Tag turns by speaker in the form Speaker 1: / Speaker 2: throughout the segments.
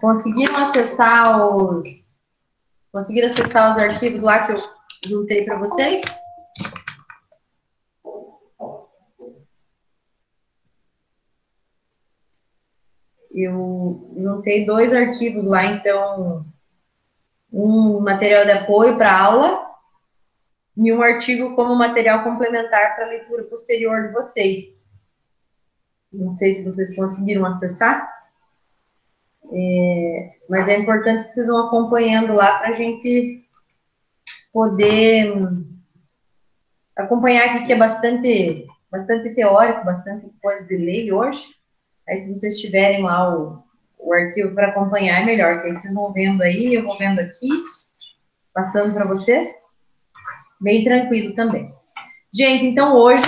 Speaker 1: Conseguiram acessar os arquivos lá que eu juntei para vocês? Eu juntei 2 arquivos lá, então, um material de apoio para aula e um artigo como material complementar para leitura posterior de vocês. Não sei se vocês conseguiram acessar, mas é importante que vocês vão acompanhando lá para a gente poder acompanhar aqui, que é bastante teórico, bastante coisa de lei hoje. Aí, se vocês tiverem lá o arquivo para acompanhar, é melhor, que aí vocês vão vendo aí, eu vou vendo aqui, passando para vocês, bem tranquilo também. Gente, então hoje,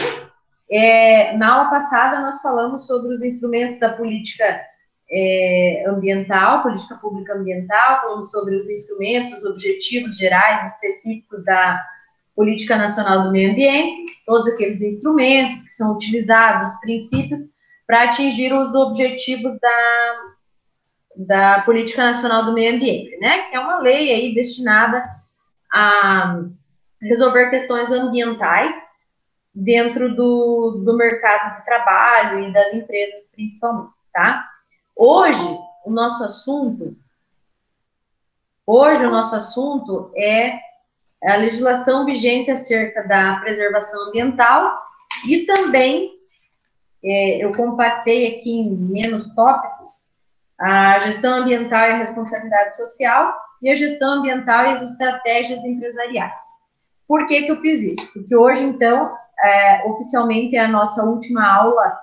Speaker 1: na aula passada, nós falamos sobre os instrumentos da política ambiental, política pública ambiental, falamos sobre os instrumentos, os objetivos gerais, específicos da Política Nacional do Meio Ambiente, todos aqueles instrumentos que são utilizados, os princípios, para atingir os objetivos da Política Nacional do Meio Ambiente, né? Que é uma lei aí destinada a resolver questões ambientais dentro do mercado de trabalho e das empresas principalmente, tá? Hoje o nosso assunto é a legislação vigente acerca da preservação ambiental e também eu compactei aqui em menos tópicos a gestão ambiental e a responsabilidade social e a gestão ambiental e as estratégias empresariais. Por que eu fiz isso? Porque hoje, então, oficialmente é a nossa última aula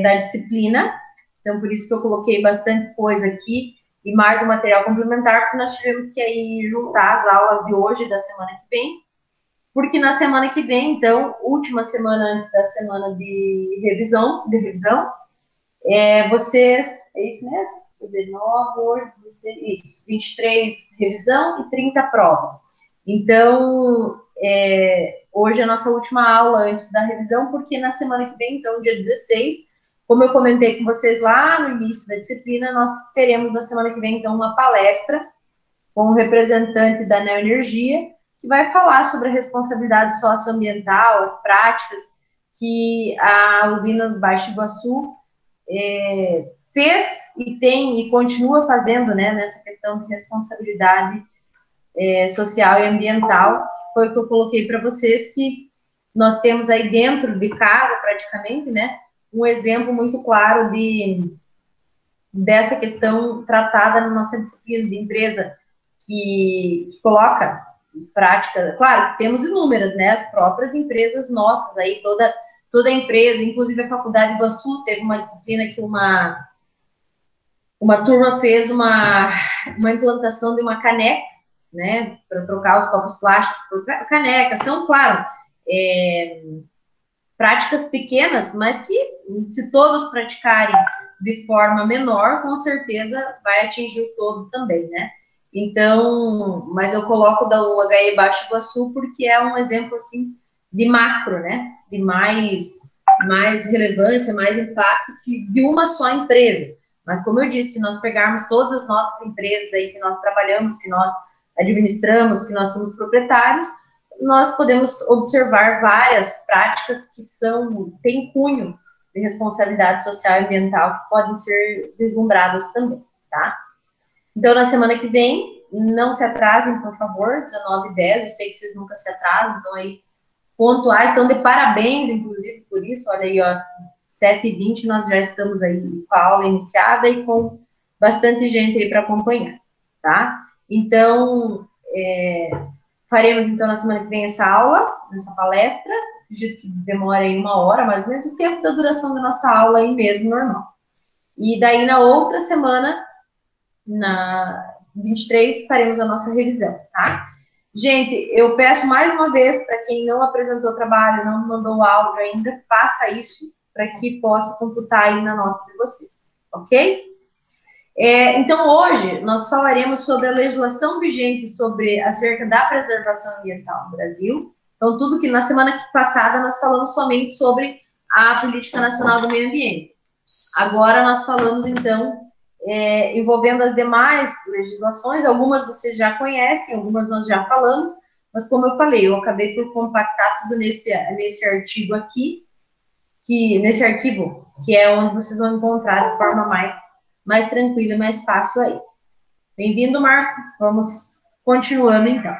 Speaker 1: da disciplina, então por isso que eu coloquei bastante coisa aqui e mais um material complementar, porque nós tivemos que aí juntar as aulas de hoje e da semana que vem, porque na semana que vem, então, última semana antes da semana de revisão, vocês, é isso mesmo? 19, hoje, 16, isso, 23 revisão e 30 prova. Então, hoje é a nossa última aula antes da revisão, porque na semana que vem, então, dia 16, como eu comentei com vocês lá no início da disciplina, nós teremos na semana que vem, então, uma palestra com um representante da Neoenergia, que vai falar sobre a responsabilidade socioambiental, as práticas que a usina do Baixo Iguaçu fez e tem e continua fazendo, né, nessa questão de responsabilidade social e ambiental. Foi o que eu coloquei para vocês, que nós temos aí dentro de casa, praticamente, né, um exemplo muito claro dessa questão tratada na nossa disciplina de empresa, que coloca em prática, claro, temos inúmeras, né, as próprias empresas nossas aí, toda empresa, inclusive a Faculdade do Iguaçu teve uma disciplina que uma turma fez uma implantação de uma caneca, né, para trocar os copos plásticos por caneca. São, claro, práticas pequenas, mas que se todos praticarem de forma menor, com certeza vai atingir o todo também, né? Então, mas eu coloco da UHE Baixo Iguaçu porque é um exemplo, assim, de macro, né? De mais relevância, mais impacto que de uma só empresa. Mas, como eu disse, se nós pegarmos todas as nossas empresas aí que nós trabalhamos, que nós administramos, que nós somos proprietários, nós podemos observar várias práticas que têm cunho de responsabilidade social e ambiental que podem ser deslumbradas também, tá? Então, na semana que vem, não se atrasem, por favor, 19 e 10, eu sei que vocês nunca se atrasam, então aí, pontuais, estão de parabéns, inclusive, por isso, olha aí, ó, 7h20, nós já estamos aí com a aula iniciada e com bastante gente aí para acompanhar, tá? Então, faremos, então, na semana que vem essa aula, essa palestra, acredito que demora aí 1 hora, mais ou menos, o tempo da duração da nossa aula aí mesmo, normal. E daí, na outra semana, na 23, faremos a nossa revisão, tá? Gente, eu peço mais uma vez, para quem não apresentou trabalho, não mandou o áudio ainda, faça isso, para que possa computar aí na nota de vocês, ok? Então, hoje, nós falaremos sobre a legislação vigente acerca da preservação ambiental no Brasil. Então, tudo que na semana passada nós falamos somente sobre a Política Nacional do Meio Ambiente. Agora, nós falamos, então, envolvendo as demais legislações. Algumas vocês já conhecem, algumas nós já falamos, mas como eu falei, eu acabei por compactar tudo nesse artigo aqui, nesse arquivo, que é onde vocês vão encontrar de forma mais tranquila e mais fácil aí. Bem-vindo, Marco. Vamos continuando, então.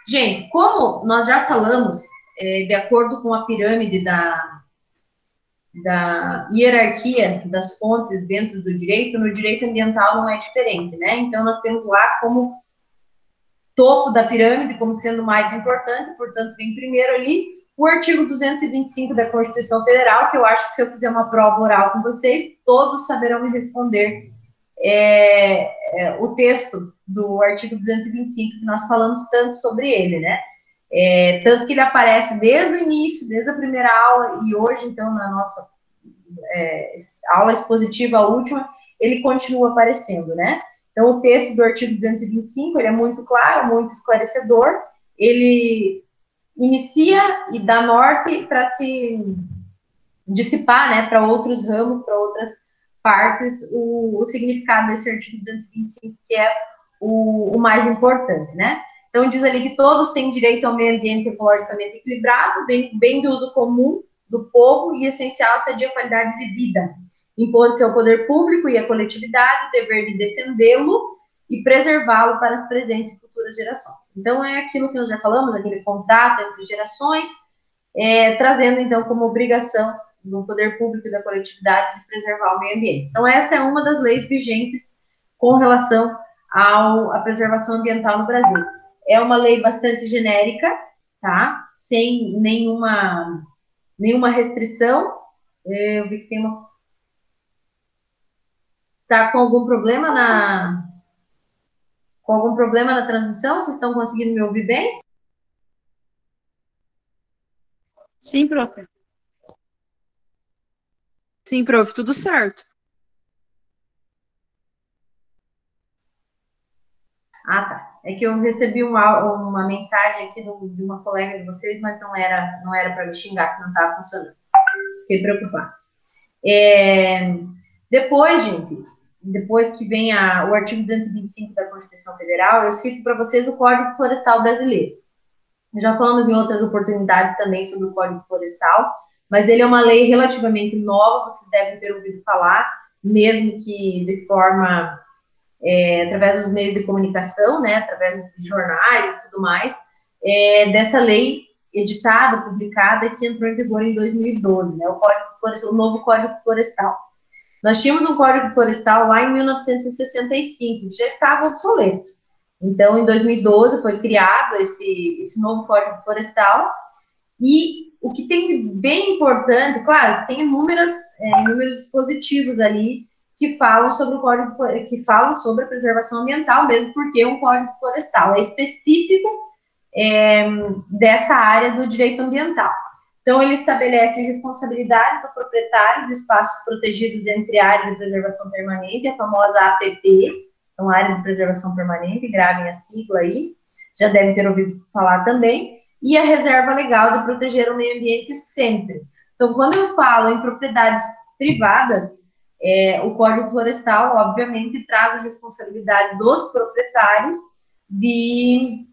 Speaker 1: Gente, como nós já falamos, de acordo com a pirâmide da hierarquia das fontes dentro do direito, no direito ambiental não é diferente, né? Então, nós temos lá como topo da pirâmide, como sendo mais importante, portanto, vem primeiro ali o artigo 225 da Constituição Federal, que eu acho que se eu fizer uma prova oral com vocês, todos saberão me responder o texto do artigo 225, que nós falamos tanto sobre ele, né? Tanto que ele aparece desde o início, desde a primeira aula, e hoje, então, na nossa aula expositiva, a última, ele continua aparecendo, né? Então, o texto do artigo 225, ele é muito claro, muito esclarecedor, ele inicia e dá norte para se dissipar, né, para outros ramos, para outras partes, o significado desse artigo 225, que é o mais importante, né? Então, diz ali que todos têm direito ao meio ambiente ecologicamente equilibrado, bem do uso comum do povo e essencial à sadia qualidade de vida, impondo-se ao poder público e à coletividade o dever de defendê-lo e preservá-lo para as presentes e futuras gerações. Então, é aquilo que nós já falamos, aquele contrato entre gerações, trazendo, então, como obrigação do poder público e da coletividade de preservar o meio ambiente. Então, essa é uma das leis vigentes com relação à preservação ambiental no Brasil. É uma lei bastante genérica, tá? Sem nenhuma restrição. Eu vi que tem uma... Tá com algum problema na transmissão? Vocês estão conseguindo me ouvir bem?
Speaker 2: Sim, prof. Sim, prof, tudo certo.
Speaker 1: Ah, tá. É que eu recebi uma mensagem aqui de uma colega de vocês, mas não era para me xingar, que não estava funcionando. Fiquei preocupada. Depois, gente, depois que vem o artigo 225 da Constituição Federal, eu cito para vocês o Código Florestal Brasileiro. Já falamos em outras oportunidades também sobre o Código Florestal, mas ele é uma lei relativamente nova, vocês devem ter ouvido falar, mesmo que de forma através dos meios de comunicação, né, através de jornais e tudo mais, dessa lei editada, publicada, que entrou em vigor em 2012, né, o novo Código Florestal. Nós tínhamos um Código Florestal lá em 1965, já estava obsoleto. Então, em 2012 foi criado esse novo Código Florestal, e o que tem de bem importante, claro, tem inúmeros dispositivos ali que falam sobre a preservação ambiental, mesmo porque é um Código Florestal, é específico dessa área do direito ambiental. Então, ele estabelece a responsabilidade do proprietário de espaços protegidos entre área de preservação permanente, a famosa APP, então, área de preservação permanente, gravem a sigla aí, já devem ter ouvido falar também, e a reserva legal de proteger o meio ambiente sempre. Então, quando eu falo em propriedades privadas, o Código Florestal, obviamente, traz a responsabilidade dos proprietários de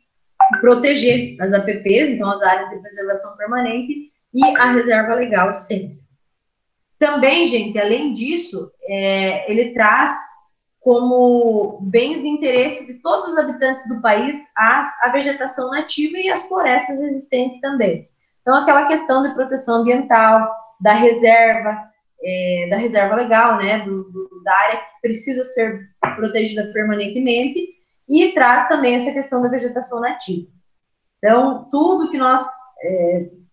Speaker 1: proteger as APPs, então as áreas de preservação permanente, e a reserva legal sempre. Também, gente, além disso, ele traz como bens de interesse de todos os habitantes do país a vegetação nativa e as florestas existentes também. Então, aquela questão de proteção ambiental, da reserva legal, né, da área que precisa ser protegida permanentemente, e traz também essa questão da vegetação nativa. Então, tudo que nós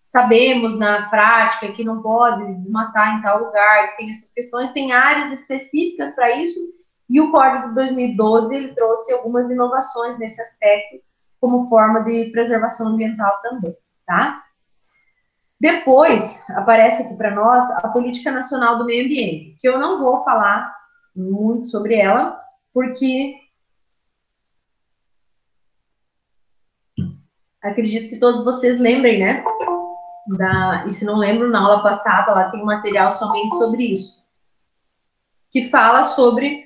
Speaker 1: sabemos na prática, que não pode desmatar em tal lugar, que tem essas questões, tem áreas específicas para isso, e o Código de 2012, ele trouxe algumas inovações nesse aspecto, como forma de preservação ambiental também, tá? Depois, aparece aqui para nós a Política Nacional do Meio Ambiente, que eu não vou falar muito sobre ela, porque acredito que todos vocês lembrem, né? E se não lembro, na aula passada, lá tem um material somente sobre isso, que fala sobre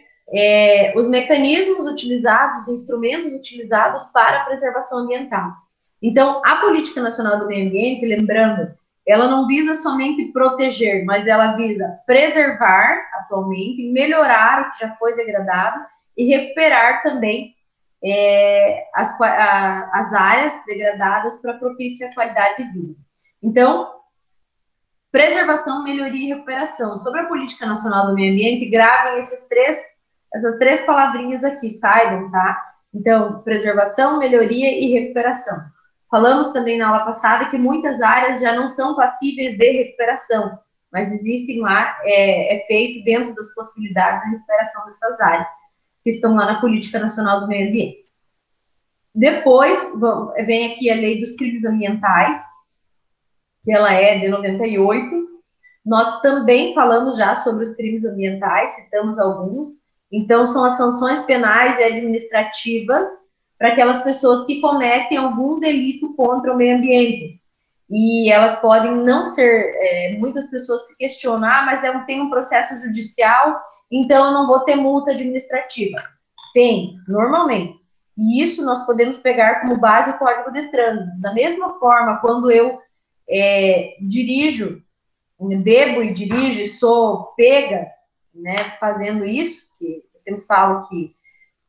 Speaker 1: os mecanismos utilizados, os instrumentos utilizados para a preservação ambiental. Então, a Política Nacional do Meio Ambiente, lembrando, ela não visa somente proteger, mas ela visa preservar atualmente, melhorar o que já foi degradado e recuperar também as áreas degradadas para propiciar a qualidade de vida. Então, preservação, melhoria e recuperação. Sobre a Política Nacional do Meio Ambiente, gravem essas três palavrinhas aqui, saibam, tá? Então, preservação, melhoria e recuperação. Falamos também na aula passada que muitas áreas já não são passíveis de recuperação, mas existem lá, é feito dentro das possibilidades de recuperação dessas áreas, que estão lá na Política Nacional do Meio Ambiente. Depois, vem aqui a Lei dos Crimes Ambientais, que ela é de 98. Nós também falamos já sobre os crimes ambientais, citamos alguns. Então, são as sanções penais e administrativas para aquelas pessoas que cometem algum delito contra o meio ambiente. E elas podem não ser, muitas pessoas se questionam, mas tem um processo judicial, então eu não vou ter multa administrativa. Tem, normalmente. E isso nós podemos pegar como base o Código de Trânsito. Da mesma forma, quando eu dirijo, bebo e dirijo e sou pega, né, fazendo isso, que eu sempre falo que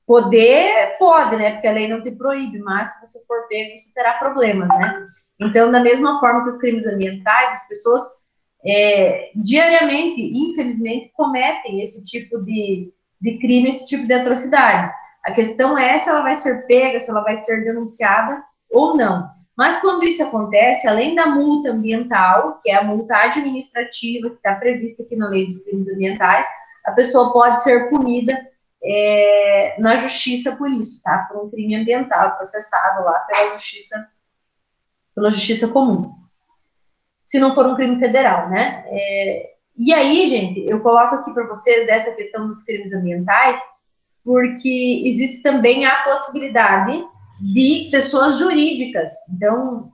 Speaker 1: poder, pode, né, porque a lei não te proíbe, mas se você for pego, você terá problemas, né. Então, da mesma forma que os crimes ambientais, as pessoas diariamente, infelizmente, cometem esse tipo de crime, esse tipo de atrocidade. A questão é se ela vai ser pega, se ela vai ser denunciada ou não. Mas quando isso acontece, além da multa ambiental, que é a multa administrativa que está prevista aqui na Lei dos Crimes Ambientais, a pessoa pode ser punida na justiça por isso, tá? Por um crime ambiental, processado lá pela justiça comum. Se não for um crime federal, né? E aí, gente, eu coloco aqui para vocês dessa questão dos crimes ambientais, porque existe também a possibilidade de pessoas jurídicas, então,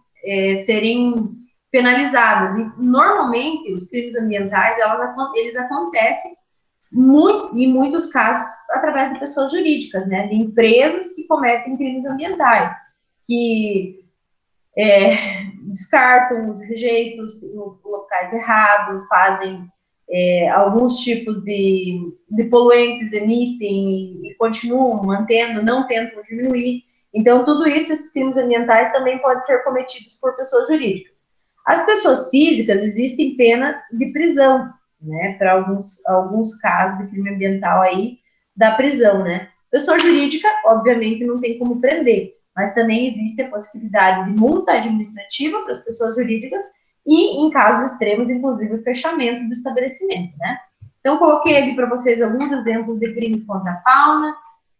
Speaker 1: serem penalizadas. E, normalmente, os crimes ambientais, eles acontecem em muitos casos através de pessoas jurídicas, né? De empresas que cometem crimes ambientais, que descartam os rejeitos em locais errados, fazem alguns tipos de poluentes, emitem e continuam mantendo, não tentam diminuir. Então, tudo isso, esses crimes ambientais também podem ser cometidos por pessoas jurídicas. As pessoas físicas, existem pena de prisão, né, para alguns casos de crime ambiental aí, da prisão, né. Pessoa jurídica, obviamente, não tem como prender, mas também existe a possibilidade de multa administrativa para as pessoas jurídicas e, em casos extremos, inclusive, o fechamento do estabelecimento, né? Então, coloquei aqui para vocês alguns exemplos de crimes contra a fauna,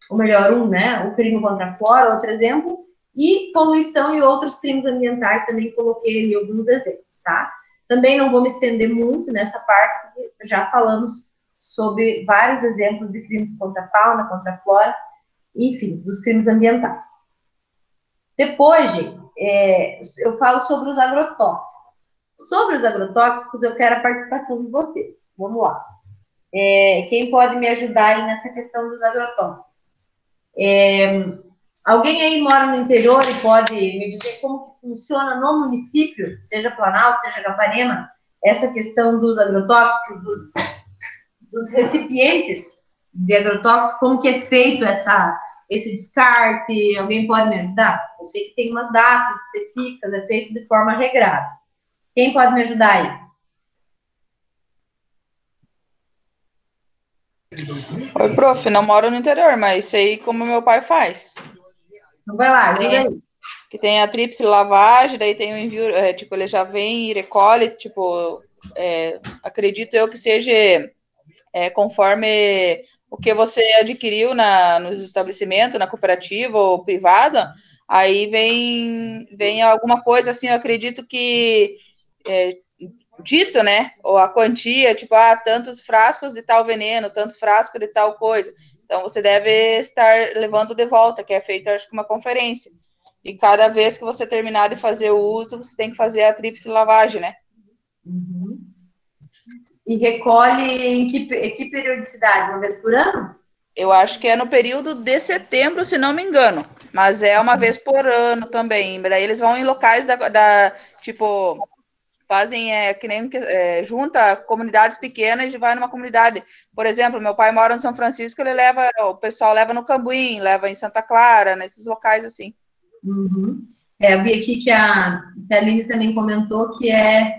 Speaker 1: ou melhor, né? O crime contra a flora, outro exemplo, e poluição e outros crimes ambientais, também coloquei ali alguns exemplos, tá? Também não vou me estender muito nessa parte, porque já falamos sobre vários exemplos de crimes contra a fauna, contra a flora, enfim, dos crimes ambientais. Depois, gente, eu falo sobre os agrotóxicos. Sobre os agrotóxicos, eu quero a participação de vocês. Vamos lá. Quem pode me ajudar aí nessa questão dos agrotóxicos? Alguém aí mora no interior e pode me dizer como que funciona no município, seja Planalto, seja Capanema, essa questão dos agrotóxicos, dos recipientes de agrotóxicos, como que é feito esse descarte? Alguém pode me ajudar? Eu sei que tem umas datas específicas, é feito de forma regrada. Quem pode me ajudar aí?
Speaker 3: Oi, prof, não moro no interior, mas sei como meu pai faz.
Speaker 1: Então vai lá, ajuda aí.
Speaker 3: Que tem a tríplice lavagem, daí tem o envio, tipo, ele já vem e recolhe, tipo, acredito eu que seja conforme o que você adquiriu nos estabelecimentos, na cooperativa ou privada, aí vem alguma coisa assim, eu acredito que dito, né, ou a quantia, tipo, tantos frascos de tal veneno, tantos frascos de tal coisa, então você deve estar levando de volta, que é feita, acho que uma conferência, e cada vez que você terminar de fazer o uso, você tem que fazer a tríplice lavagem, né?
Speaker 1: Uhum. E recolhe em que periodicidade? Uma vez por ano?
Speaker 3: Eu acho que é no período de setembro, se não me engano. Mas é uma vez por ano também. Daí eles vão em locais tipo, fazem que nem junta comunidades pequenas e vai numa comunidade. Por exemplo, meu pai mora no São Francisco, o pessoal leva no Cambuim, leva em Santa Clara, nesses locais assim.
Speaker 1: Uhum. Eu vi aqui que a Aline também comentou que é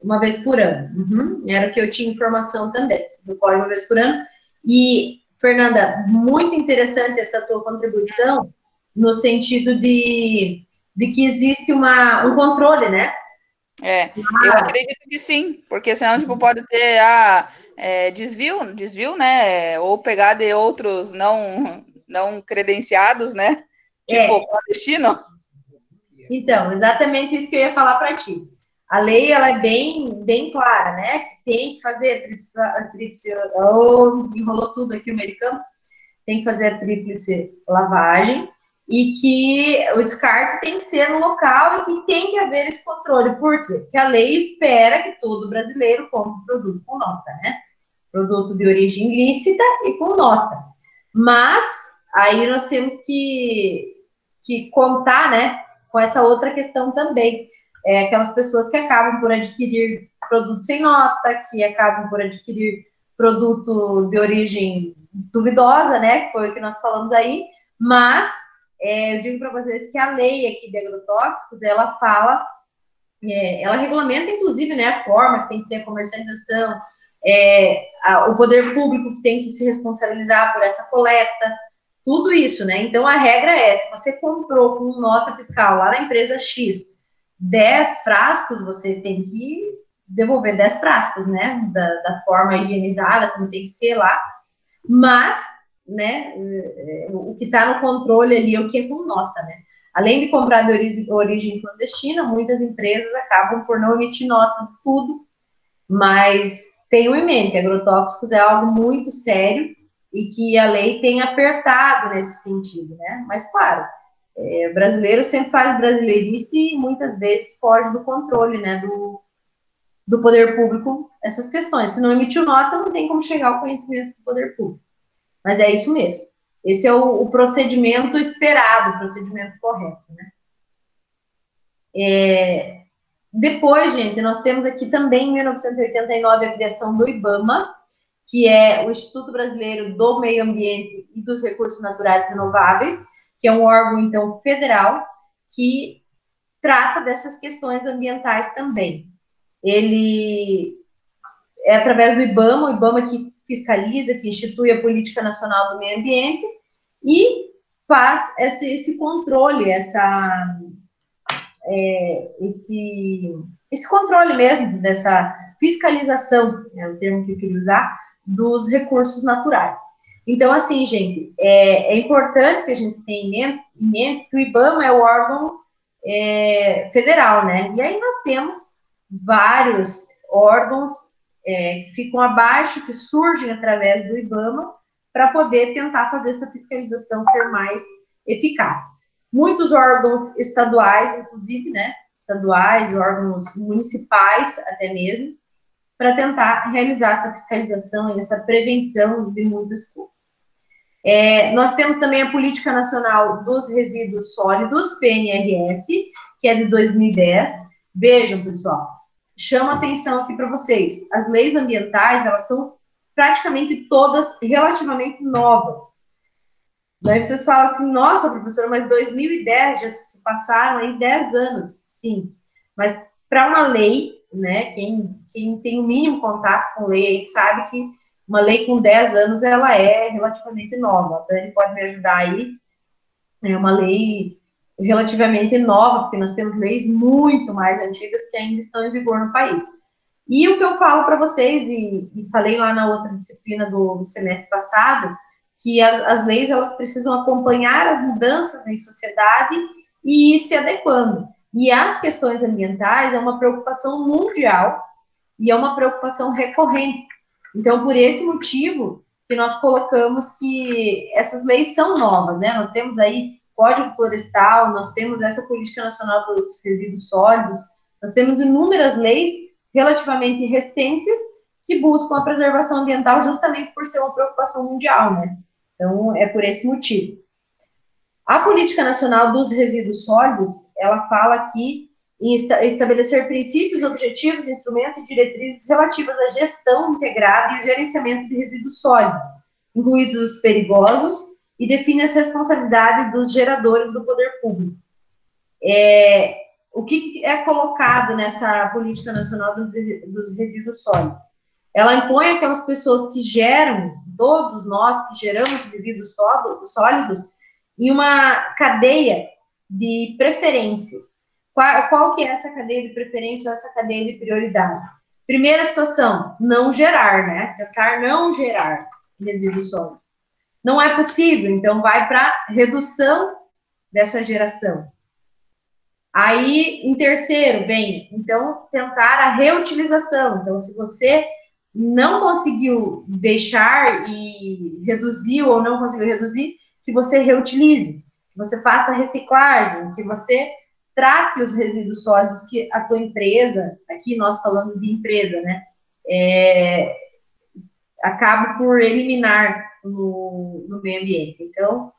Speaker 1: uma vez por ano. Uhum. Era o que eu tinha informação também, do Corre uma vez por ano. E, Fernanda, muito interessante essa tua contribuição, no sentido de que existe um controle, né?
Speaker 3: Eu acredito que sim, porque senão, tipo, pode ter desvio, né? Ou pegar de outros não credenciados, né? Tipo, clandestino.
Speaker 1: Então, exatamente isso que eu ia falar para ti. A lei, ela é bem clara, né? Que tem que fazer enrolou tudo aqui o americano, tem que fazer a tríplice lavagem e que o descarte tem que ser no local e que tem que haver esse controle. Por quê? Porque a lei espera que todo brasileiro compre produto com nota, né? Produto de origem ilícita e com nota. Mas aí nós temos que contar, né, com essa outra questão também. Aquelas pessoas que acabam por adquirir produto sem nota, que acabam por adquirir produto de origem duvidosa, né, que foi o que nós falamos aí, mas eu digo para vocês que a lei aqui de agrotóxicos, ela fala, ela regulamenta, inclusive, né, a forma que tem que ser a comercialização, o poder público tem que se responsabilizar por essa coleta, tudo isso, né? Então, a regra é, se você comprou com nota fiscal lá na empresa X 10 frascos, você tem que devolver 10 frascos, né? Da forma higienizada, como tem que ser lá. Mas, né, o que está no controle ali é o que é com nota, né? Além de comprar de origem clandestina, muitas empresas acabam por não emitir nota de tudo, mas tenham em mente, agrotóxicos é algo muito sério e que a lei tem apertado nesse sentido, né? Mas, claro, o brasileiro sempre faz brasileirice e muitas vezes foge do controle, né, do poder público, essas questões. Se não emitiu nota, não tem como chegar ao conhecimento do poder público. Mas é isso mesmo. Esse é o procedimento esperado, o procedimento correto, né? Depois, gente, nós temos aqui também, em 1989, a criação do IBAMA, que é o Instituto Brasileiro do Meio Ambiente e dos Recursos Naturais Renováveis, que é um órgão, então, federal, que trata dessas questões ambientais também. Ele é através do IBAMA, o IBAMA que fiscaliza, que institui a Política Nacional do Meio Ambiente e faz esse controle, esse controle mesmo, dessa fiscalização, é o termo que eu queria usar, dos recursos naturais. Então, assim, gente, é importante que a gente tenha em mente que o IBAMA é o órgão federal, né? E aí nós temos vários órgãos que ficam abaixo, que surgem através do IBAMA, para poder tentar fazer essa fiscalização ser mais eficaz. Muitos órgãos estaduais, inclusive, né? Estaduais, órgãos municipais, até mesmo, para tentar realizar essa fiscalização e essa prevenção de muitas coisas. Nós temos também a Política Nacional dos Resíduos Sólidos, PNRS, que é de 2010. Vejam, pessoal, chamo a atenção aqui para vocês. As leis ambientais, elas são praticamente todas relativamente novas. Daí vocês falam assim, nossa, professora, mas 2010 já se passaram aí 10 anos. Sim, mas para uma lei, né, quem tem o mínimo contato com lei aí sabe que uma lei com 10 anos, ela é relativamente nova. Então, ele pode me ajudar aí. É uma lei relativamente nova, porque nós temos leis muito mais antigas que ainda estão em vigor no país. E o que eu falo para vocês, e falei lá na outra disciplina do semestre passado, que as leis, elas precisam acompanhar as mudanças em sociedade e ir se adequando. E as questões ambientais é uma preocupação mundial e é uma preocupação recorrente. Então, por esse motivo que nós colocamos que essas leis são novas, né? Nós temos aí Código Florestal, nós temos essa Política Nacional dos Resíduos Sólidos, nós temos inúmeras leis relativamente recentes que buscam a preservação ambiental justamente por ser uma preocupação mundial, né? Então, é por esse motivo. A Política Nacional dos Resíduos Sólidos, ela fala aqui em estabelecer princípios, objetivos, instrumentos e diretrizes relativas à gestão integrada e o gerenciamento de resíduos sólidos, incluídos os perigosos, e define as responsabilidades dos geradores do poder público. O que é colocado nessa Política Nacional dos Resíduos Sólidos? Ela impõe aquelas pessoas que geram, todos nós que geramos resíduos sólidos, em uma cadeia de preferências. Qual que é essa cadeia de preferência ou essa cadeia de prioridade? Primeira situação, não gerar, né? Tentar não gerar resíduos sólidos. Não é possível, então vai para redução dessa geração. Aí, em terceiro, vem, então, tentar a reutilização. Então, se você não conseguiu deixar e reduziu ou não conseguiu reduzir, que você reutilize, que você faça reciclagem, que você trate os resíduos sólidos que a tua empresa, aqui nós falando de empresa, né, acaba por eliminar no meio ambiente. Então,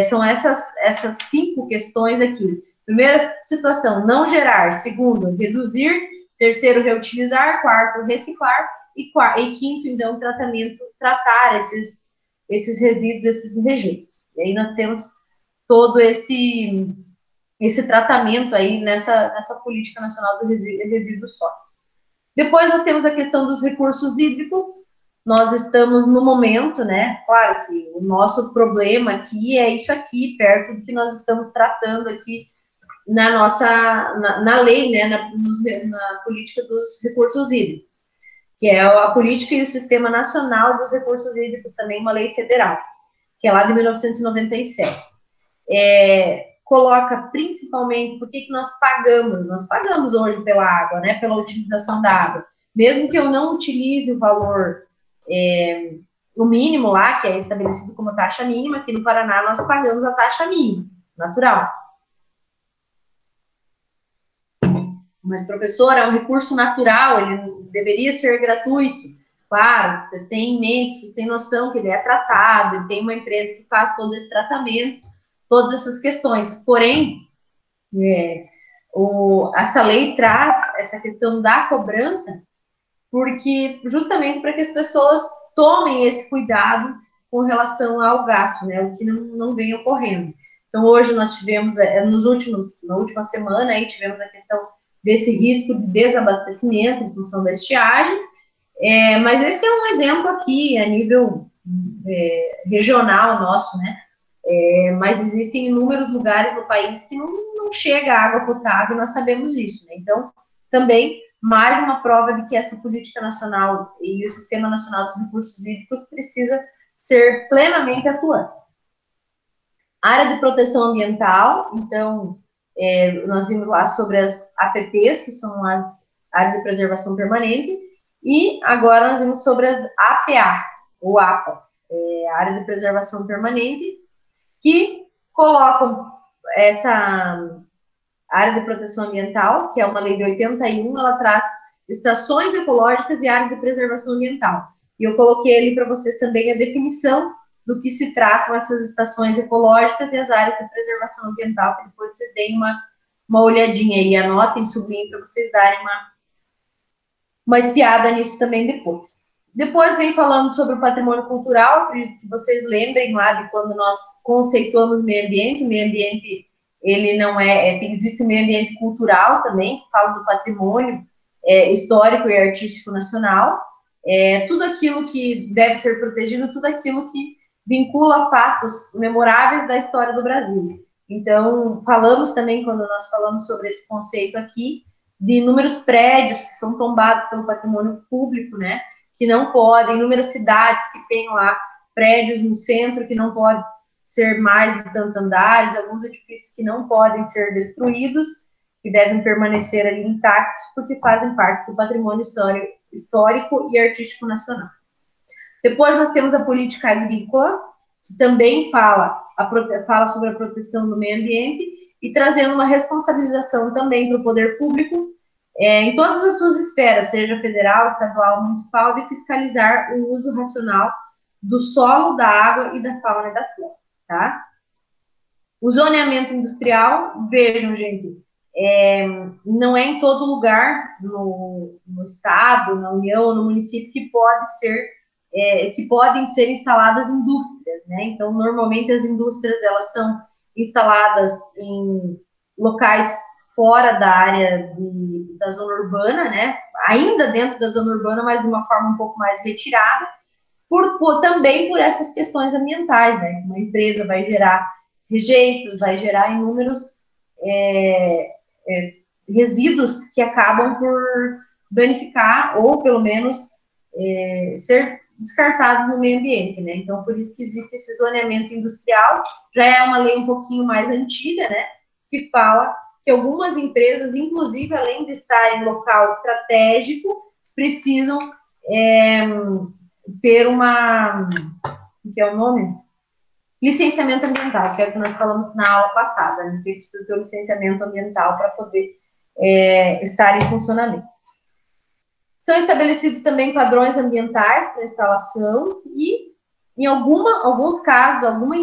Speaker 1: são essas 5 questões aqui. Primeira situação, não gerar. Segundo, reduzir. Terceiro, reutilizar. Quarto, reciclar. E quinto, então, tratar esses resíduos, esses rejeitos. E aí nós temos todo esse tratamento aí nessa Política Nacional do Resíduo Sólido. Depois nós temos a questão dos recursos hídricos. Nós estamos no momento, né? Claro que o nosso problema aqui é isso aqui, perto do que nós estamos tratando aqui na lei, né? Na política dos recursos hídricos, que é a política e o Sistema Nacional dos Recursos Hídricos, também uma lei federal, que é lá de 1997. Coloca principalmente por que nós pagamos. Nós pagamos hoje pela água, né? Pela utilização da água. Mesmo que eu não utilize o valor, o mínimo lá, que é estabelecido como taxa mínima, aqui no Paraná nós pagamos a taxa mínima, natural. Mas, professor, é um recurso natural, ele deveria ser gratuito. Claro, vocês têm em mente, vocês têm noção que ele é tratado, ele tem uma empresa que faz todo esse tratamento, todas essas questões. Porém, essa lei traz essa questão da cobrança, porque justamente para que as pessoas tomem esse cuidado com relação ao gasto, né, o que não vem ocorrendo. Então, hoje nós tivemos, na última semana, aí tivemos a questão desse risco de desabastecimento em função da estiagem, mas esse é um exemplo aqui, a nível regional nosso, né, mas existem inúmeros lugares no país que não chega água potável, nós sabemos disso, né, então, também, mais uma prova de que essa política nacional e o Sistema Nacional dos Recursos Hídricos precisa ser plenamente atuante. Área de proteção ambiental, então, nós vimos lá sobre as APPs, que são as áreas de preservação permanente, e agora nós vimos sobre as APA, ou APAs, área de preservação permanente, que colocam essa área de proteção ambiental, que é uma lei de 81, ela traz estações ecológicas e área de preservação ambiental. E eu coloquei ali para vocês também a definição do que se tratam essas estações ecológicas e as áreas de preservação ambiental, que depois vocês deem uma olhadinha aí, anotem, sublinhem para vocês darem uma espiada nisso também depois. Depois vem falando sobre o patrimônio cultural, acredito que vocês lembrem lá de quando nós conceituamos meio ambiente. O meio ambiente, ele não existe o meio ambiente cultural também, que fala do patrimônio histórico e artístico nacional, tudo aquilo que deve ser protegido, tudo aquilo que vincula fatos memoráveis da história do Brasil. Então, falamos também, quando nós falamos sobre esse conceito aqui, de inúmeros prédios que são tombados pelo patrimônio público, né, que não podem, inúmeras cidades que têm lá prédios no centro que não podem ser mais de tantos andares, alguns edifícios que não podem ser destruídos, que devem permanecer ali intactos, porque fazem parte do patrimônio histórico e artístico nacional. Depois nós temos a política agrícola, que também fala sobre a proteção do meio ambiente e trazendo uma responsabilização também para o poder público, em todas as suas esferas, seja federal, estadual, municipal, de fiscalizar o uso racional do solo, da água e da fauna e da flora, tá? O zoneamento industrial, vejam, gente, não é em todo lugar no estado, na União, no município que que podem ser instaladas indústrias, né? Então, normalmente as indústrias elas são instaladas em locais fora da área da zona urbana, né? Ainda dentro da zona urbana, mas de uma forma um pouco mais retirada, também por essas questões ambientais, né? Uma empresa vai gerar rejeitos, vai gerar inúmeros resíduos que acabam por danificar ou, pelo menos, ser descartados no meio ambiente, né? Então, por isso que existe esse zoneamento industrial, já é uma lei um pouquinho mais antiga, né? Que fala que algumas empresas, inclusive, além de estar em local estratégico, precisam ter que é o nome? Licenciamento ambiental, que é o que nós falamos na aula passada, né? Que precisa ter um licenciamento ambiental para poder estar em funcionamento. São estabelecidos também padrões ambientais para instalação e, em alguns casos, algumas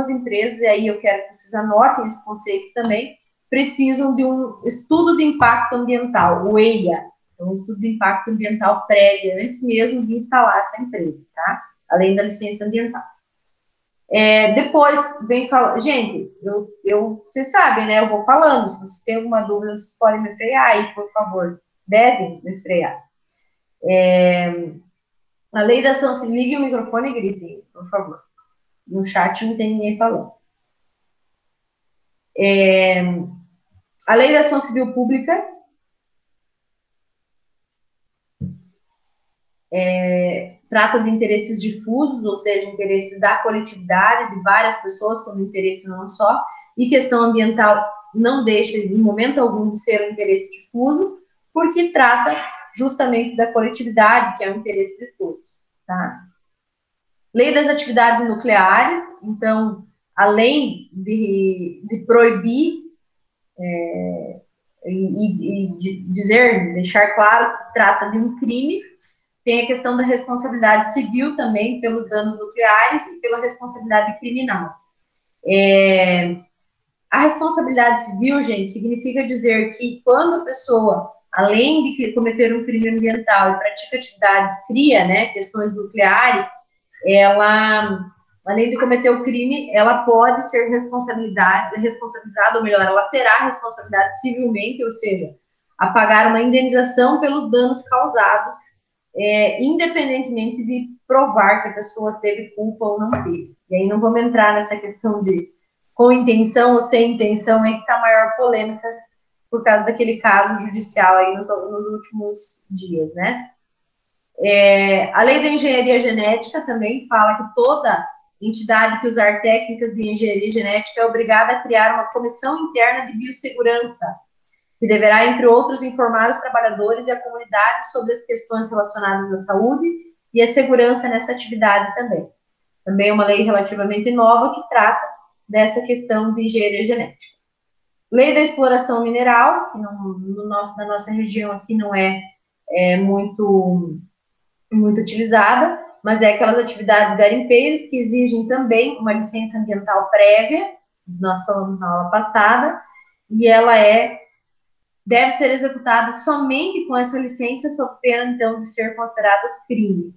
Speaker 1: empresas, e aí eu quero que vocês anotem esse conceito também, precisam de um estudo de impacto ambiental, o EIA, então um estudo de impacto ambiental prévio, antes mesmo de instalar essa empresa, tá? Além da licença ambiental. Depois vem falar, gente, vocês sabem, né? Eu vou falando, se vocês têm alguma dúvida, vocês podem me frear aí, por favor. Devem me frear. A lei da ação civil, ligue o microfone e gritem, por favor. No chat não tem ninguém falando. A lei da ação civil pública trata de interesses difusos, ou seja, interesses da coletividade, de várias pessoas, como interesse não só, e questão ambiental não deixa, em momento algum, de ser um interesse difuso, porque trata justamente da coletividade, que é o interesse de todos, tá? Lei das atividades nucleares, então, além de proibir deixar claro que trata de um crime, tem a questão da responsabilidade civil também pelos danos nucleares e pela responsabilidade criminal. A responsabilidade civil, gente, significa dizer que quando a pessoa, além de cometer um crime ambiental e pratica atividades, cria, né, questões nucleares, ela, além de cometer o crime, ela pode ser responsabilizada, ou melhor, ela será responsabilizada civilmente, ou seja, a pagar uma indenização pelos danos causados, independentemente de provar que a pessoa teve culpa ou não teve. E aí não vamos entrar nessa questão de com intenção ou sem intenção, aí que está a maior polêmica por causa daquele caso judicial aí nos últimos dias, né? A lei da engenharia genética também fala que toda entidade que usar técnicas de engenharia genética é obrigada a criar uma comissão interna de biossegurança, que deverá, entre outros, informar os trabalhadores e a comunidade sobre as questões relacionadas à saúde e à segurança nessa atividade também. Também é uma lei relativamente nova que trata dessa questão de engenharia genética. Lei da exploração mineral, que na nossa região aqui não é muito utilizada, mas é aquelas atividades garimpeiras que exigem também uma licença ambiental prévia, nós falamos na aula passada, e ela deve ser executada somente com essa licença, sob pena, então, de ser considerado crime.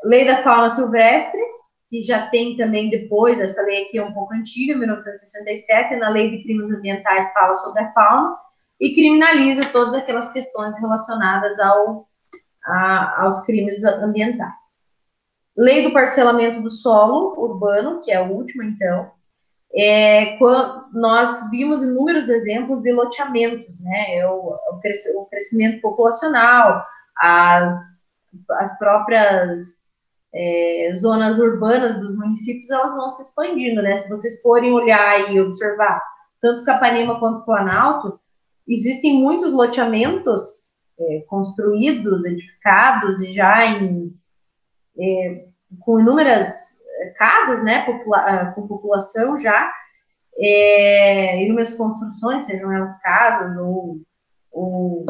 Speaker 1: Lei da fauna silvestre, que já tem também depois, essa lei aqui é um pouco antiga, 1967, na lei de crimes ambientais fala sobre a fauna, e criminaliza todas aquelas questões relacionadas aos crimes ambientais. Lei do parcelamento do solo urbano, que é a última, então, nós vimos inúmeros exemplos de loteamentos, né? O crescimento populacional, as próprias zonas urbanas dos municípios, elas vão se expandindo, né? Se vocês forem olhar e observar, tanto Capanema quanto Planalto, existem muitos loteamentos construídos, edificados, e já com inúmeras casas, né, com população já, inúmeras construções, sejam elas casas ou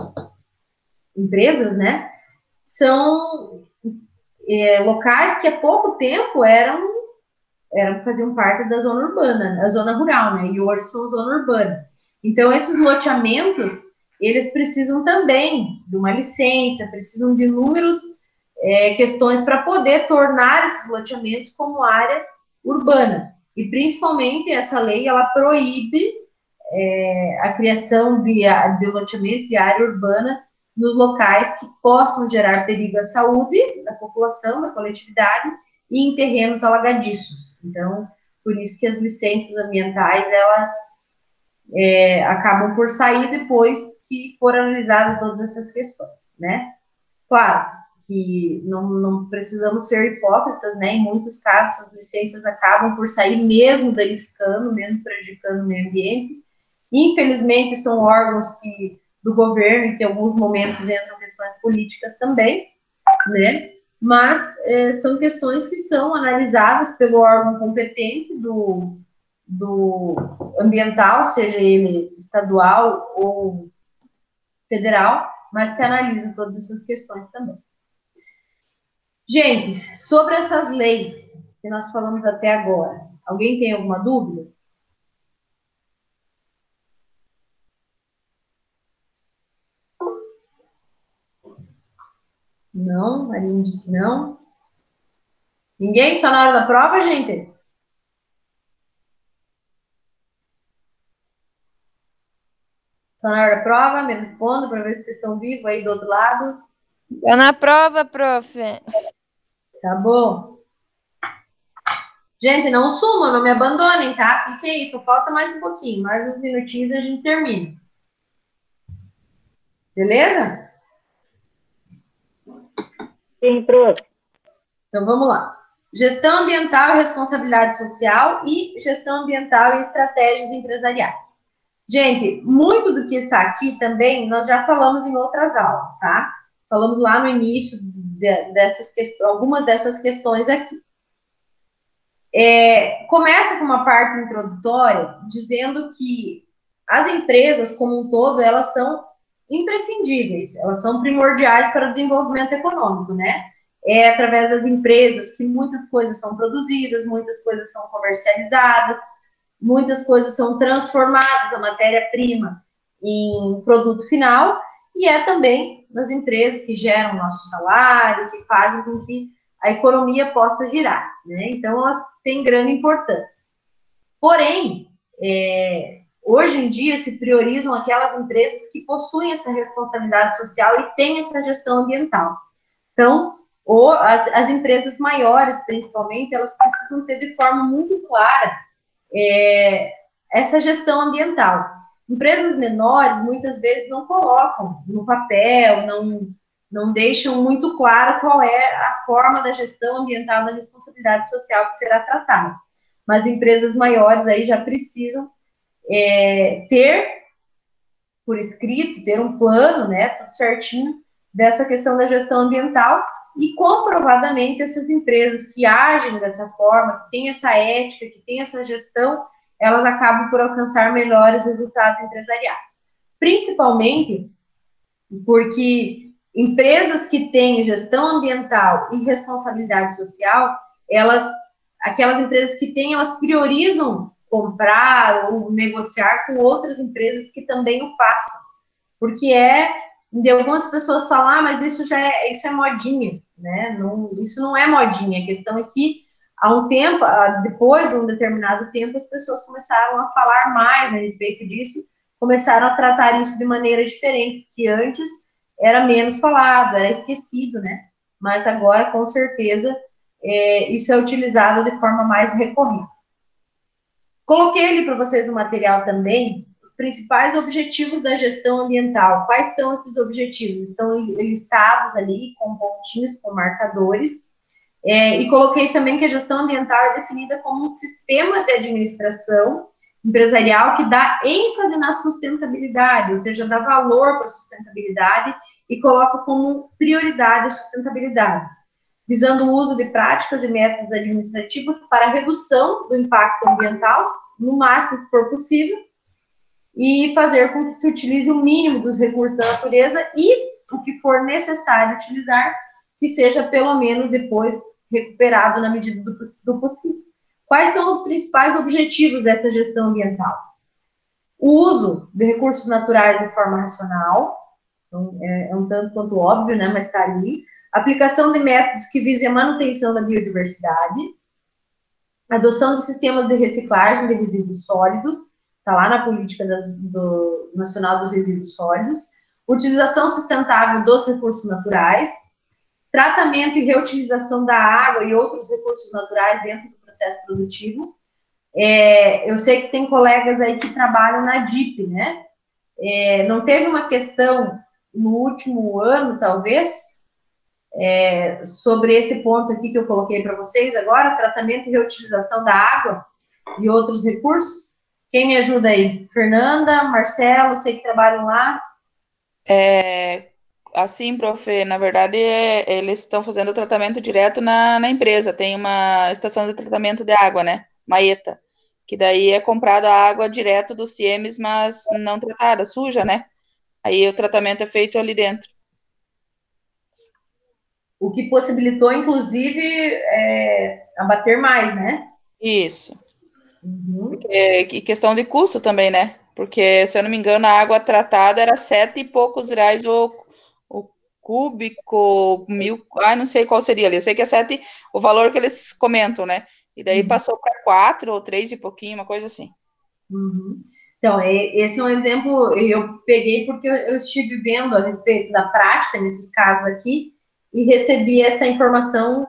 Speaker 1: empresas, né, são locais que há pouco tempo faziam parte da zona urbana, a zona rural, né? E hoje são zona urbana. Então, esses loteamentos, eles precisam também de uma licença, precisam de inúmeras questões para poder tornar esses loteamentos como área urbana. E, principalmente, essa lei, ela proíbe a criação de loteamentos e área urbana nos locais que possam gerar perigo à saúde da população, da coletividade, e em terrenos alagadiços. Então, por isso que as licenças ambientais, elas acabam por sair depois que for analisado todas essas questões, né? Claro que não precisamos ser hipócritas, né? Em muitos casos, as licenças acabam por sair mesmo danificando, mesmo prejudicando o meio ambiente. Infelizmente, são órgãos do governo, que em alguns momentos entram questões políticas também, né? Mas são questões que são analisadas pelo órgão competente do ambiental, seja ele estadual ou federal, mas que analisa todas essas questões também. Gente, sobre essas leis que nós falamos até agora, alguém tem alguma dúvida? Não, Marinho disse que não. Ninguém? Só na hora da prova, gente? Só na hora da prova, me responda para ver se vocês estão vivos aí do outro lado.
Speaker 4: Tá na prova, prof.
Speaker 1: Tá bom. Gente, não sumam, não me abandonem, tá? Fiquem aí, só falta mais um pouquinho, mais uns minutinhos e a gente termina. Beleza?
Speaker 4: Sim, prof.
Speaker 1: Então vamos lá. Gestão ambiental e responsabilidade social e gestão ambiental e estratégias empresariais. Gente, muito do que está aqui também nós já falamos em outras aulas, tá? Falamos lá no início algumas dessas questões aqui. Começa com uma parte introdutória dizendo que as empresas como um todo, elas são imprescindíveis, elas são primordiais para o desenvolvimento econômico, né? É através das empresas que muitas coisas são produzidas, muitas coisas são comercializadas, muitas coisas são transformadas, a matéria-prima, em produto final, e é também nas empresas que geram nosso salário, que fazem com que a economia possa girar, né? Então, elas têm grande importância. Porém, hoje em dia se priorizam aquelas empresas que possuem essa responsabilidade social e têm essa gestão ambiental. Então, as empresas maiores, principalmente, elas precisam ter de forma muito clara essa gestão ambiental. Empresas menores, muitas vezes, não colocam no papel, não deixam muito claro qual é a forma da gestão ambiental da responsabilidade social que será tratada. Mas empresas maiores aí já precisam ter por escrito, ter um plano, né, tudo certinho, dessa questão da gestão ambiental, e comprovadamente essas empresas que agem dessa forma, que têm essa ética, que têm essa gestão, elas acabam por alcançar melhores resultados empresariais. Principalmente porque empresas que têm gestão ambiental e responsabilidade social, aquelas empresas que têm, elas priorizam comprar ou negociar com outras empresas que também o façam. Porque algumas pessoas falam, mas isso é modinha, né? Isso não é modinha. A questão é que há um tempo, depois de um determinado tempo, as pessoas começaram a falar mais a respeito disso, começaram a tratar isso de maneira diferente, que antes era menos falado, era esquecido, né? Mas agora, com certeza, isso é utilizado de forma mais recorrente. Coloquei ali para vocês no material também os principais objetivos da gestão ambiental. Quais são esses objetivos? Estão listados ali com pontinhos, com marcadores. E coloquei também que a gestão ambiental é definida como um sistema de administração empresarial que dá ênfase na sustentabilidade, ou seja, dá valor para a sustentabilidade e coloca como prioridade a sustentabilidade, visando o uso de práticas e métodos administrativos para a redução do impacto ambiental, no máximo que for possível, e fazer com que se utilize o mínimo dos recursos da natureza e, o que for necessário utilizar, que seja pelo menos depois recuperado na medida do possível. Quais são os principais objetivos dessa gestão ambiental? O uso de recursos naturais de forma racional, então é um tanto quanto óbvio, né, mas está ali. Aplicação de métodos que visem a manutenção da biodiversidade. Adoção de sistemas de reciclagem de resíduos sólidos, está lá na política nacional dos resíduos sólidos. Utilização sustentável dos recursos naturais. Tratamento e reutilização da água e outros recursos naturais dentro do processo produtivo. Eu sei que tem colegas aí que trabalham na DIP, né? Não teve uma questão no último ano, talvez, sobre esse ponto aqui que eu coloquei para vocês agora, tratamento e reutilização da água e outros recursos? Quem me ajuda aí? Fernanda, Marcelo, sei que trabalham lá.
Speaker 3: Assim, prof, na verdade, eles estão fazendo o tratamento direto na empresa. Tem uma estação de tratamento de água, né? Maeta. Que daí é comprada a água direto dos CIEMs, mas não tratada, suja, né? Aí o tratamento é feito ali dentro.
Speaker 1: O que possibilitou, inclusive, abater mais, né?
Speaker 3: Isso.
Speaker 1: Uhum.
Speaker 3: E questão de custo também, né? Porque, se eu não me engano, a água tratada era 7 e poucos reais o cúbico, 1.000, não sei qual seria ali. Eu sei que é 7 o valor que eles comentam, né? E daí passou para 4 ou 3 e pouquinho, uma coisa assim.
Speaker 1: Uhum. Então, esse é um exemplo, eu peguei porque eu estive vendo a respeito da prática nesses casos aqui e recebi essa informação,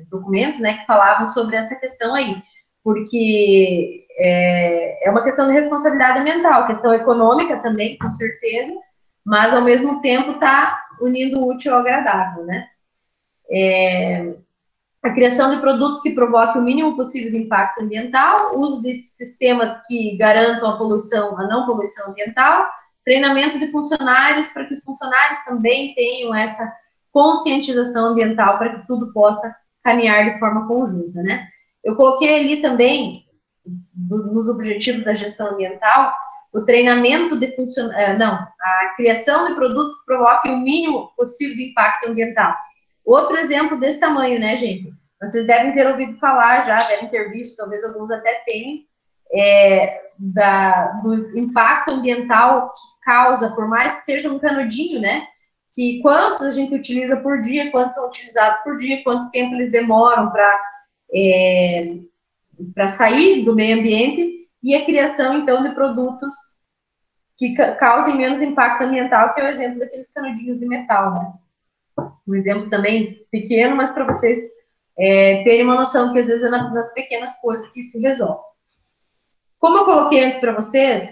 Speaker 1: documentos, né, que falavam sobre essa questão aí, porque é uma questão de responsabilidade ambiental, questão econômica também, com certeza, mas ao mesmo tempo está unindo o útil ao agradável, né? A criação de produtos que provoquem o mínimo possível de impacto ambiental, uso de sistemas que garantam a não poluição ambiental, treinamento de funcionários para que os funcionários também tenham essa conscientização ambiental para que tudo possa caminhar de forma conjunta, né? Eu coloquei ali também, nos objetivos da gestão ambiental, o treinamento de a criação de produtos que provoquem o mínimo possível de impacto ambiental. Outro exemplo desse tamanho, né, gente? Vocês devem ter ouvido falar já, devem ter visto, talvez alguns até tenham, do impacto ambiental que causa, por mais que seja um canudinho, né? Que quantos a gente utiliza por dia, quantos são utilizados por dia, quanto tempo eles demoram para sair do meio ambiente, e a criação, então, de produtos que causem menos impacto ambiental, que é o exemplo daqueles canudinhos de metal, né? Um exemplo também pequeno, mas para vocês terem uma noção que às vezes é nas pequenas coisas que se resolve. Como eu coloquei antes para vocês,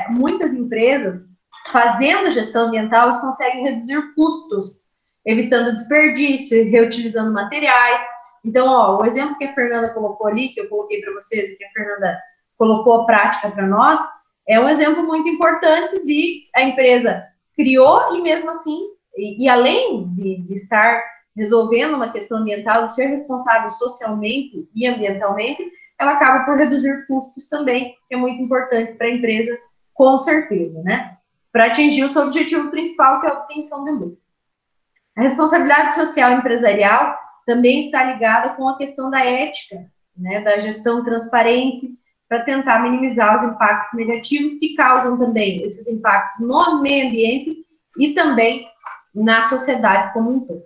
Speaker 1: muitas empresas, fazendo gestão ambiental, elas conseguem reduzir custos, evitando desperdício, reutilizando materiais. Então, o exemplo que a Fernanda colocou ali, que eu coloquei para vocês, e que a Fernanda colocou a prática para nós, é um exemplo muito importante de a empresa criou e mesmo assim, e além de estar resolvendo uma questão ambiental, de ser responsável socialmente e ambientalmente, ela acaba por reduzir custos também, que é muito importante para a empresa, com certeza, né? Para atingir o seu objetivo principal, que é a obtenção de lucro. A responsabilidade social empresarial também está ligada com a questão da ética, né, da gestão transparente, para tentar minimizar os impactos negativos que causam também esses impactos no meio ambiente e também na sociedade como um todo.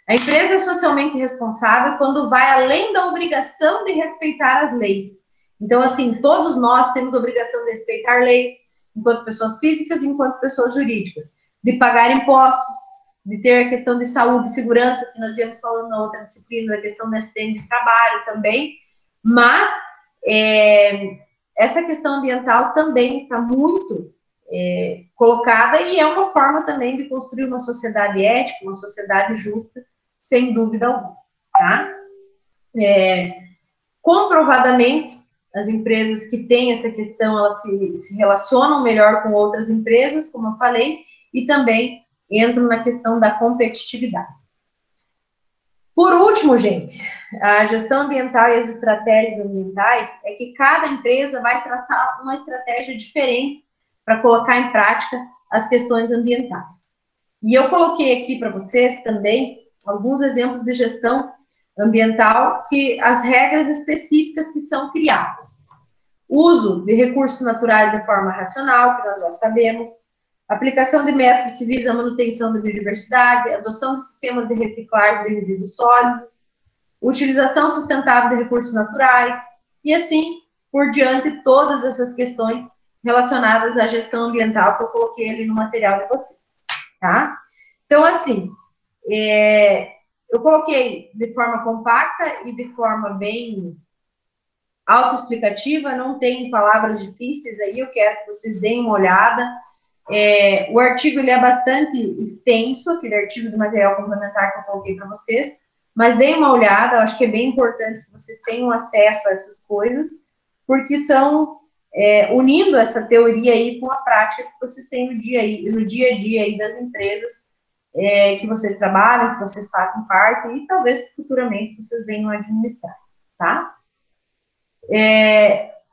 Speaker 1: A empresa é socialmente responsável quando vai além da obrigação de respeitar as leis. Então, assim, todos nós temos obrigação de respeitar leis, enquanto pessoas físicas e enquanto pessoas jurídicas, de pagar impostos, de ter a questão de saúde e segurança, que nós íamos falando na outra disciplina, da questão do acidente de trabalho também, mas essa questão ambiental também está muito colocada e é uma forma também de construir uma sociedade ética, uma sociedade justa, sem dúvida alguma, tá? Comprovadamente, as empresas que têm essa questão, elas se relacionam melhor com outras empresas, como eu falei, e também entram na questão da competitividade. Por último, gente, a gestão ambiental e as estratégias ambientais é que cada empresa vai traçar uma estratégia diferente para colocar em prática as questões ambientais. E eu coloquei aqui para vocês também alguns exemplos de gestão ambiental, que as regras específicas que são criadas. Uso de recursos naturais de forma racional, que nós já sabemos, aplicação de métodos que visam a manutenção da biodiversidade, adoção de sistemas de reciclagem de resíduos sólidos, utilização sustentável de recursos naturais, e assim por diante, todas essas questões relacionadas à gestão ambiental que eu coloquei ali no material de vocês, tá? Então, assim, eu coloquei de forma compacta e de forma bem autoexplicativa, não tem palavras difíceis aí, eu quero que vocês deem uma olhada. O artigo ele é bastante extenso, aquele artigo do material complementar que eu coloquei para vocês, mas deem uma olhada, eu acho que é bem importante que vocês tenham acesso a essas coisas, porque são, unindo essa teoria aí com a prática que vocês têm no dia a dia aí das empresas que vocês trabalham, que vocês fazem parte, e talvez futuramente vocês venham a administrar, tá?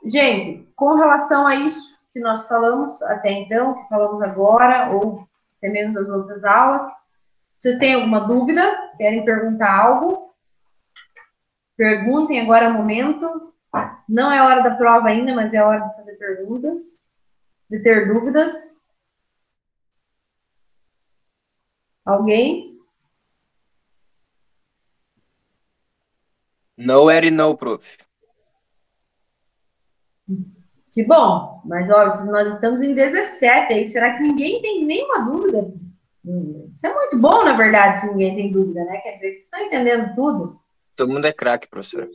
Speaker 1: Gente, com relação a isso que nós falamos até então, que falamos agora, ou até mesmo das outras aulas, vocês têm alguma dúvida? Querem perguntar algo? Perguntem, agora é o momento. Não é hora da prova ainda, mas é hora de fazer perguntas, de ter dúvidas. Alguém?
Speaker 5: No, Eri, no, prof.
Speaker 1: Que bom, mas ó, nós estamos em 17 aí, será que ninguém tem nenhuma dúvida? Isso é muito bom, na verdade, se ninguém tem dúvida, né? Quer dizer que vocês estão entendendo tudo.
Speaker 5: Todo mundo é craque, professor.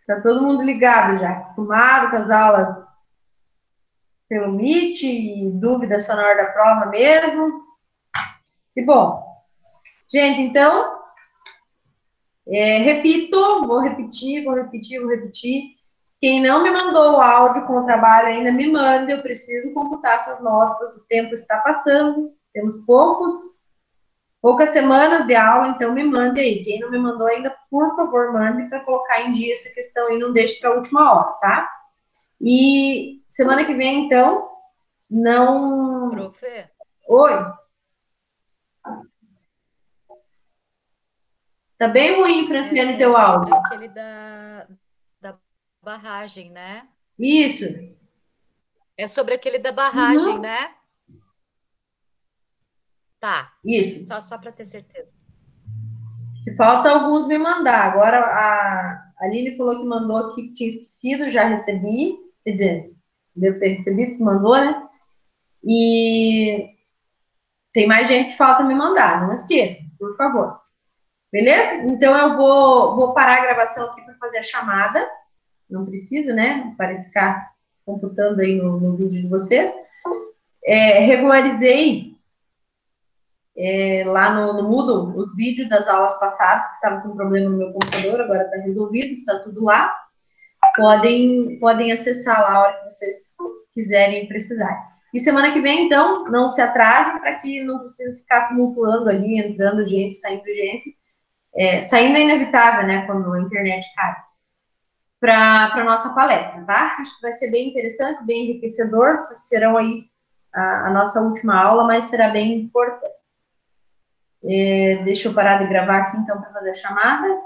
Speaker 1: Tá todo mundo ligado já, acostumado com as aulas pelo Meet, e dúvida só na hora da prova mesmo. Que bom. Gente, então, repito, vou repetir. Quem não me mandou o áudio com o trabalho ainda, me manda, eu preciso computar essas notas, o tempo está passando, temos poucas semanas de aula, então me mande aí. Quem não me mandou ainda, por favor, mande para colocar em dia essa questão e não deixe para a última hora, tá? E semana que vem, então, não...
Speaker 6: Profe?
Speaker 1: Oi? Tá bem ruim, Franciane, teu áudio.
Speaker 6: Sobre aquele da barragem, né?
Speaker 1: Isso.
Speaker 6: É sobre aquele da barragem, né? Tá.
Speaker 1: Isso.
Speaker 6: Só para ter certeza.
Speaker 1: Falta alguns me mandar. Agora a Aline falou que mandou aqui que tinha esquecido, já recebi. Quer dizer, devo ter recebido, se mandou, né? E tem mais gente que falta me mandar. Não esqueça, por favor. Beleza? Então eu vou parar a gravação aqui para fazer a chamada. Não precisa, né? Para ficar computando aí no vídeo de vocês. Regularizei lá no Moodle os vídeos das aulas passadas, que estavam com problema no meu computador, agora está resolvido, está tudo lá. Podem acessar lá a hora que vocês quiserem e precisarem. E semana que vem, então, não se atrasem para que não precise ficar tumultuando ali, entrando gente, saindo gente. Saindo é inevitável, né, quando a internet cai. Para a nossa palestra, tá? Acho que vai ser bem interessante, bem enriquecedor. Serão aí a nossa última aula, mas será bem importante. Deixa eu parar de gravar aqui, então, para fazer a chamada.